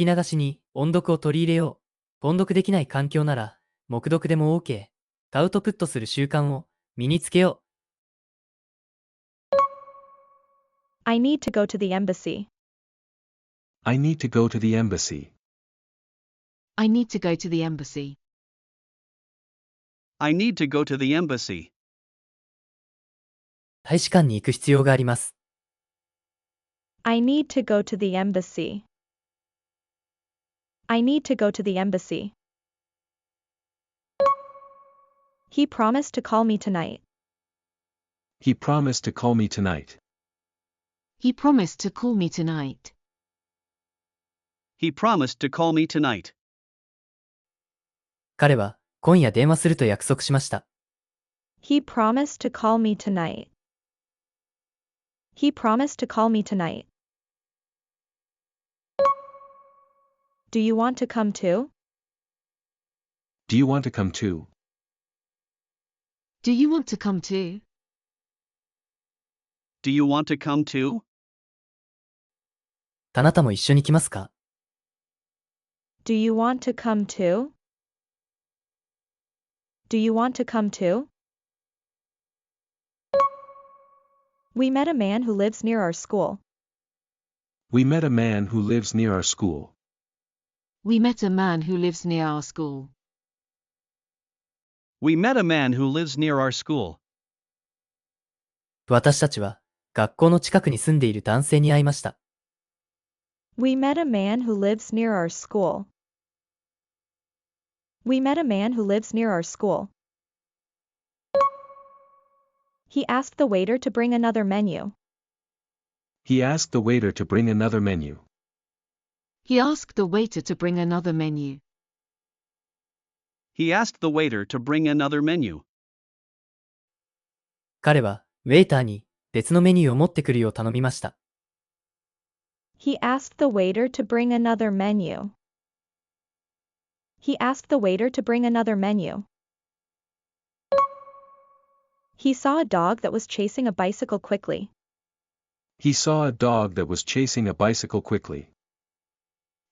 き流しに音読を取り入れよう。音読できない環境なら、黙読でも OK。アウトプットする習慣を身につけよう。I need to go to the embassy. I need to go to the embassy. I need to go to the embassy. I need to go to the embassy. 大使館に行く必要があります。I need to go to the embassy. I need to go to the embassy. He promised to call me tonight. He promised to call me tonight. He promised to call me tonight. He promised to call me tonight. 彼は今夜電話すると約束しました。He promised to call me tonight. He promised to call me tonight. Do you want to come too? Do you want to come too? Do you want to come too? Do you want to come too? あなたも一緒に来ますか？ Do you want to come too? Do you want to come too? We met a man who lives near our school. We met a man who lives near our school. We met a man who lives near our school. We met a man who lives near our school. 私たちは学校の近くに住んでいる男性に会いました。We met a man who lives near our school. We met a man who lives near our school. He asked the waiter to bring another menu. He asked the waiter to bring another menu. He asked the waiter to bring another menu. He asked the waiter to bring another menu. 彼はウェイターに別のメニューを持ってくるよう頼みました。He asked the waiter to bring another menu. He asked the waiter to bring another menu. He saw a dog that was chasing a bicycle quickly. He saw a dog that was chasing a bicycle quickly.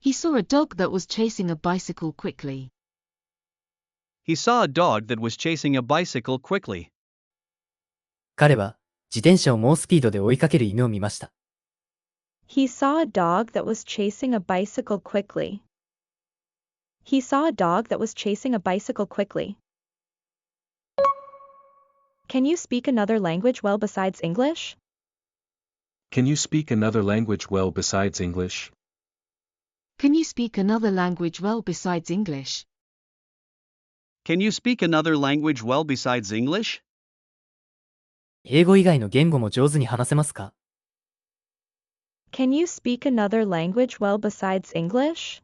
He saw a dog that was chasing a bicycle quickly. He saw a dog that was chasing a bicycle quickly. 彼は自転車を猛スピードで追いかける犬を見ました。He saw a dog that was chasing a bicycle quickly. He saw a dog that was chasing a bicycle quickly. Can you speak another language well besides English? Can you speak another language well besides English? Can you speak another language well besides English? Can you speak another language well besides English? 英語以外の言語も上手に話せますか？ Can you speak another language well besides English?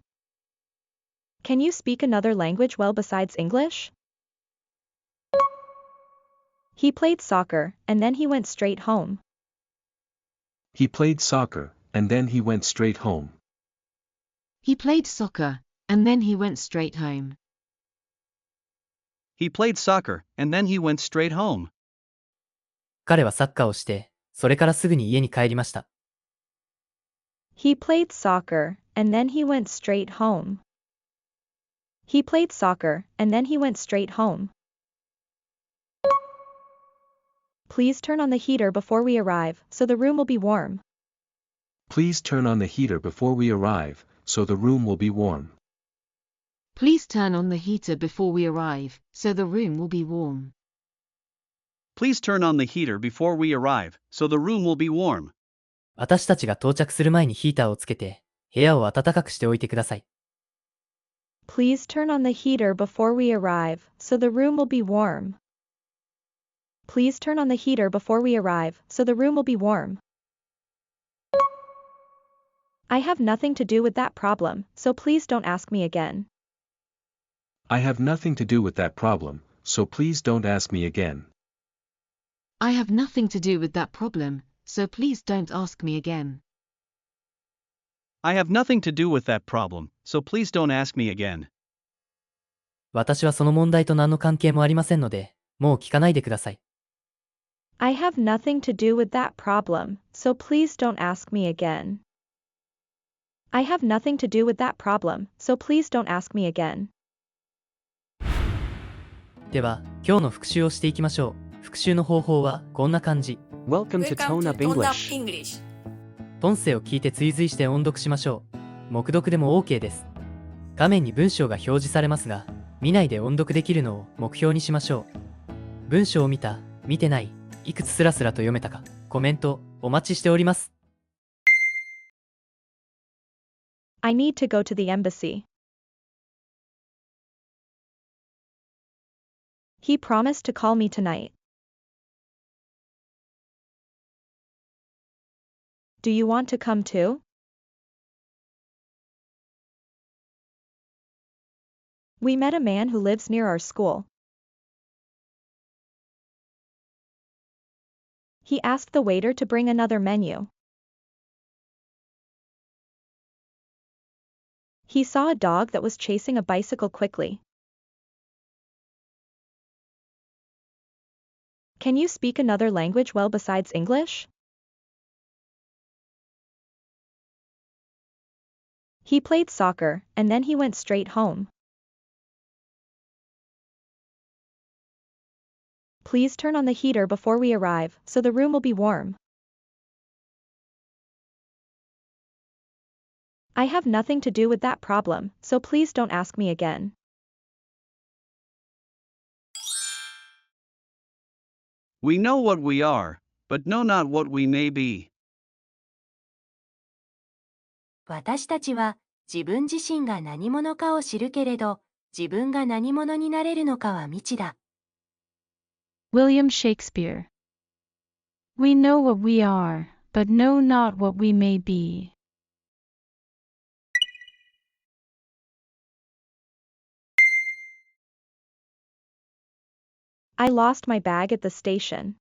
Can you speak another language well besides English? He played soccer, and then he went straight home. He played soccer, and then he went straight home. He played soccer, and then he went straight home. He played soccer, and then he went straight home. 彼はサッカーをして、それからすぐに家に帰りました。He played soccer, and then he went straight home. He played soccer, and then he went straight home. Please turn on the heater before we arrive, so the room will be warm. Please turn on the heater before we arrive, so the room will be warm. Please turn on the heater before we arrive, so the room will be warm. Please turn on the heater before we arrive, so the room will be warm. 私たちが到着する前にヒーターをつけて、部屋を暖かくしておいてください。Please turn on the heater before we arrive, so the room will be warm. Please turn on the heater before we arrive, so the room will be warm. I have nothing to do with that problem, so please don't ask me again. I have nothing to do with that problem, so please don't ask me again. I have nothing to do with that problem, so please don't ask me again. I have nothing to do with that problem, so please don't ask me again. 私はその問題と何の関係もありませんので、もう聞かないでください。I have nothing to do with that problem, so please don't ask me again. I have nothing to do with that problem, so please don't ask me again. では、今日の復習をしていきましょう。復習の方法はこんな感じ。Welcome to Tone Up English. 音声を聞いて追随して音読しましょう。黙読でも OK です。画面に文章が表示されますが、見ないで音読できるのを目標にしましょう。文章を見た、見てない、いくつスラスラと読めたか、コメントお待ちしております。I need to go to the embassy. He promised to call me tonight. Do you want to come too? We met a man who lives near our school. He asked the waiter to bring another menu. He saw a dog that was chasing a bicycle quickly. Can you speak another language well besides English? He played soccer, and then he went straight home. Please turn on the heater before we arrive, so the room will be warm. I have nothing to do with that problem, so please don't ask me again. We know what we are, but know not what we may be. 私たちは自分自身が何者かを知るけれど、自分が何者になれるのかは未知だ。William Shakespeare. We know what we are, but know not what we may be. I lost my bag at the station.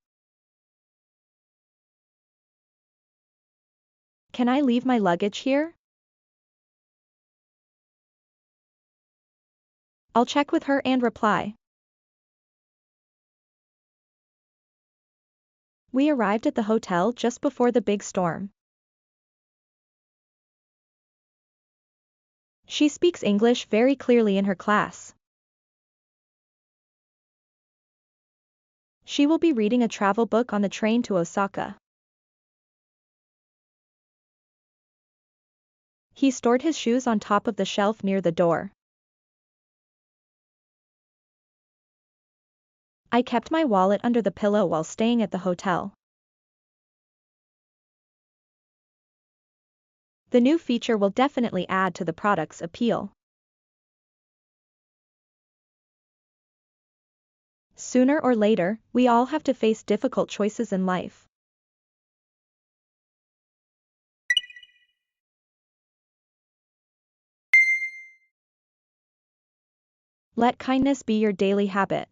Can I leave my luggage here? I'll check with her and reply. We arrived at the hotel just before the big storm. She speaks English very clearly in her class. She will be reading a travel book on the train to Osaka. He stored his shoes on top of the shelf near the door. I kept my wallet under the pillow while staying at the hotel. The new feature will definitely add to the product's appeal. Sooner or later, we all have to face difficult choices in life. Let kindness be your daily habit.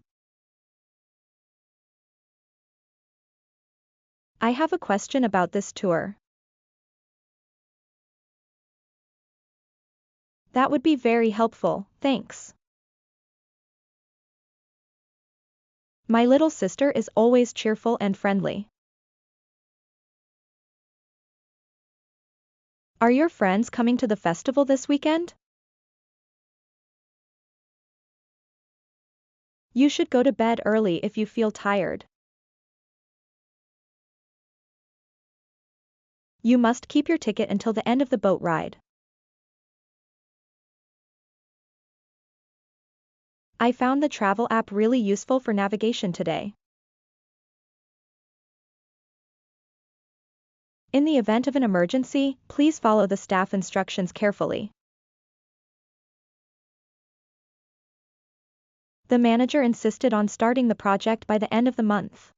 I have a question about this tour. That would be very helpful, thanks. My little sister is always cheerful and friendly. Are your friends coming to the festival this weekend? You should go to bed early if you feel tired. You must keep your ticket until the end of the boat ride. I found the travel app really useful for navigation today. In the event of an emergency, please follow the staff instructions carefully. The manager insisted on starting the project by the end of the month.